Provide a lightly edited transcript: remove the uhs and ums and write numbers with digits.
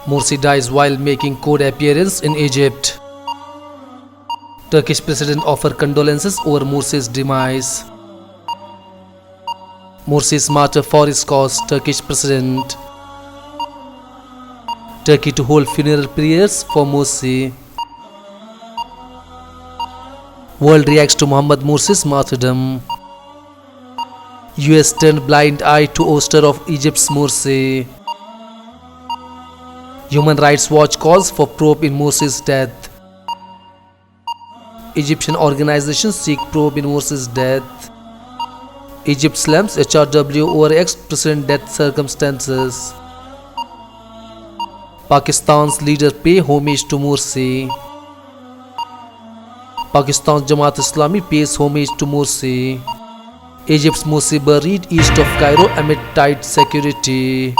Morsi dies while making court appearance in Egypt. Turkish president offered condolences over Morsi's demise. Morsi is martyr for his cause. Turkish president. Turkey to hold funeral prayers for Morsi. World reacts to Mohammad Morsi's martyrdom. US turned blind eye to ouster of Egypt's Morsi. Human Rights Watch calls for probe in Morsi's death. Egyptian organizations seek probe in Morsi's death. Egypt slams HRW over ex-president death circumstances. Pakistan's leader pay homage to Morsi. Pakistan's Jamaat-e-Islami pays homage to Morsi. Egypt's Morsi buried east of Cairo amid tight security.